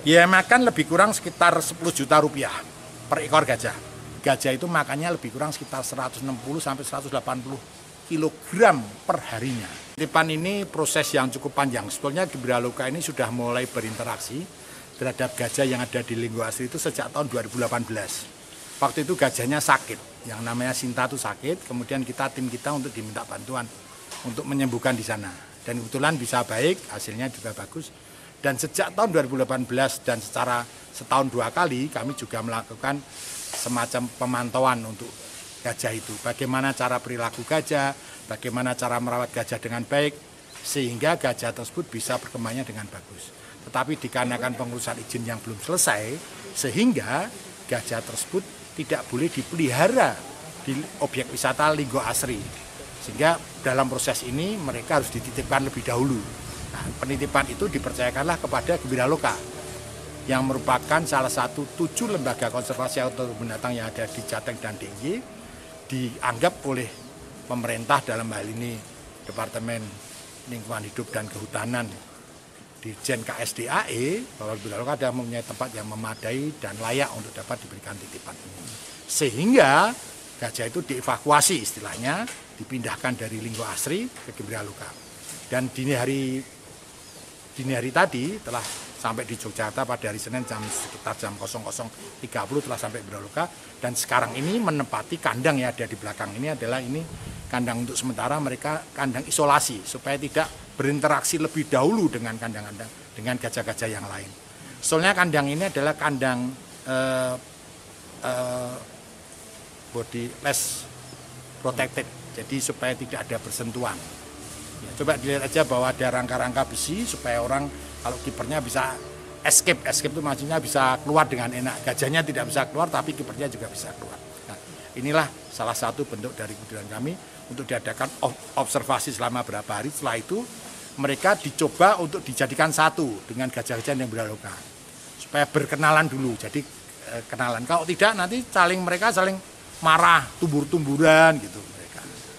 Ya makan lebih kurang sekitar 10 juta rupiah per ekor gajah. Gajah itu makannya lebih kurang sekitar 160 sampai 180 kilogram per harinya. Titipan ini proses yang cukup panjang. Sebetulnya Gembiraloka ini sudah mulai berinteraksi terhadap gajah yang ada di Linggo Asri itu sejak tahun 2018. Waktu itu gajahnya sakit, yang namanya Sinta itu sakit. Kemudian tim kita untuk diminta bantuan untuk menyembuhkan di sana. Dan kebetulan bisa baik, hasilnya juga bagus. Dan sejak tahun 2018 dan secara setahun 2 kali kami juga melakukan semacam pemantauan untuk gajah itu. Bagaimana cara perilaku gajah, bagaimana cara merawat gajah dengan baik, sehingga gajah tersebut bisa berkembangnya dengan bagus. Tetapi dikarenakan pengurusan izin yang belum selesai, sehingga gajah tersebut tidak boleh dipelihara di objek wisata Linggo Asri. Sehingga dalam proses ini mereka harus dititipkan lebih dahulu. Nah, penitipan itu dipercayakanlah kepada Gembiraloka, yang merupakan salah satu 7 lembaga konservasi atau binatang yang ada di Jateng dan DIY, dianggap oleh pemerintah dalam hal ini Departemen Lingkungan Hidup dan Kehutanan, Dirjen KSDAE, bahwa Gembiraloka ada mempunyai tempat yang memadai dan layak untuk dapat diberikan titipan ini. Sehingga gajah itu dievakuasi istilahnya, dipindahkan dari Linggo Asri ke Gembiraloka. Dan dini hari tadi telah sampai di Yogyakarta pada hari Senin sekitar jam 00.30 telah sampai Gembiraloka, dan sekarang ini menempati kandang yang ada di belakang ini adalah ini kandang untuk sementara mereka, kandang isolasi supaya tidak berinteraksi lebih dahulu dengan kandang-kandang dengan gajah-gajah yang lain. Soalnya kandang ini adalah kandang body less protected, jadi supaya tidak ada bersentuhan. Ya, coba dilihat aja bahwa ada rangka-rangka besi supaya orang kalau kipernya bisa escape itu maksudnya bisa keluar dengan enak. Gajahnya tidak bisa keluar tapi kipernya juga bisa keluar. Nah, inilah salah satu bentuk dari kepedulian kami untuk diadakan observasi selama berapa hari. Setelah itu mereka dicoba untuk dijadikan satu dengan gajah-gajah yang Gembiraloka supaya berkenalan dulu. Jadi kenalan. Kalau tidak nanti mereka saling marah, tumbur-tumburan gitu.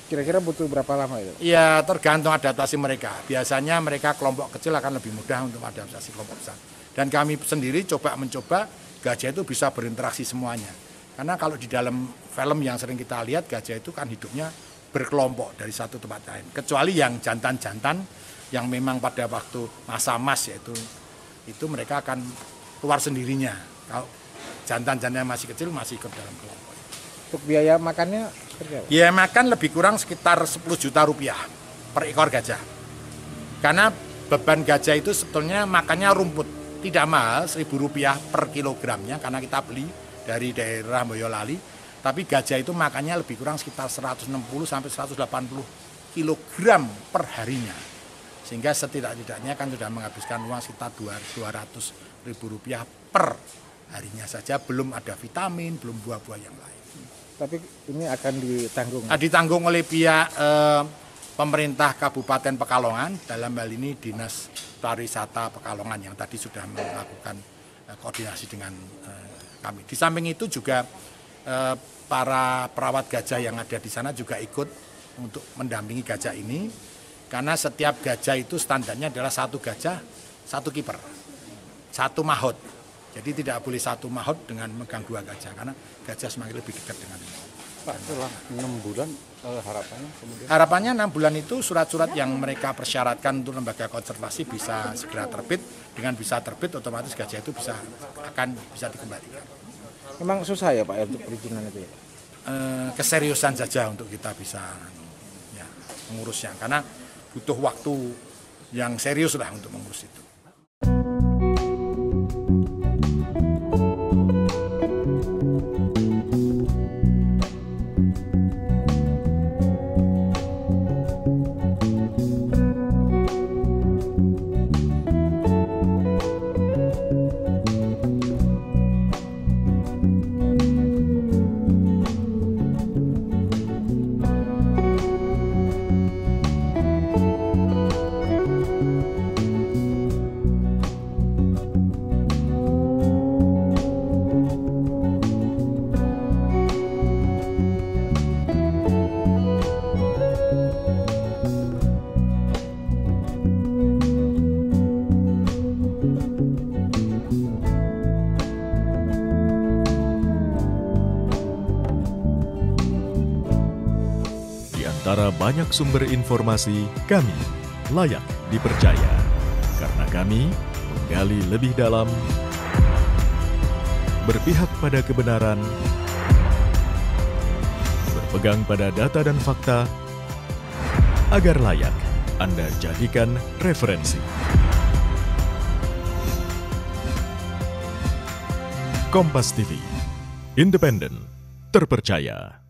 Kira-kira butuh berapa lama itu? Ya tergantung adaptasi mereka. Biasanya mereka kelompok kecil akan lebih mudah untuk adaptasi kelompok besar. Dan kami sendiri mencoba gajah itu bisa berinteraksi semuanya. Karena kalau di dalam film yang sering kita lihat, gajah itu kan hidupnya berkelompok dari satu tempat lain. Kecuali yang jantan-jantan yang memang pada waktu masa emas itu mereka akan keluar sendirinya. Kalau jantan-jantan yang masih kecil masih ikut dalam kelompok. Untuk biaya makannya seperti apa? Ya makan lebih kurang sekitar 10 juta rupiah per ekor gajah. Karena beban gajah itu sebetulnya makannya rumput, tidak mahal, 1.000 rupiah per kilogramnya karena kita beli dari daerah Boyolali. Tapi gajah itu makannya lebih kurang sekitar 160 sampai 180 kilogram per harinya. Sehingga setidak-tidaknya kan sudah menghabiskan uang sekitar 200.000 rupiah per harinya saja, belum ada vitamin, belum buah-buah yang lain. Tapi ini akan ditanggung? Ditanggung oleh pihak pemerintah Kabupaten Pekalongan, dalam hal ini Dinas Pariwisata Pekalongan yang tadi sudah melakukan koordinasi dengan kami. Di samping itu juga para perawat gajah yang ada di sana juga ikut untuk mendampingi gajah ini, karena setiap gajah itu standarnya adalah 1 gajah, 1 kiper, 1 mahot. Jadi tidak boleh 1 mahot dengan megang 2 gajah, karena gajah semakin lebih dekat dengan ini. Pak, setelah 6 bulan harapannya kemudian? Harapannya 6 bulan itu surat-surat yang mereka persyaratkan untuk lembaga konservasi bisa segera terbit. Dengan bisa terbit otomatis gajah itu akan bisa dikembalikan. Memang susah ya Pak untuk perizinan itu ya? Keseriusan saja untuk kita bisa mengurusnya, karena butuh waktu yang serius lah untuk mengurus itu. antara banyak sumber informasi, kami layak dipercaya. Karena kami menggali lebih dalam, berpihak pada kebenaran, berpegang pada data dan fakta, agar layak Anda jadikan referensi. Kompas TV, independen, terpercaya.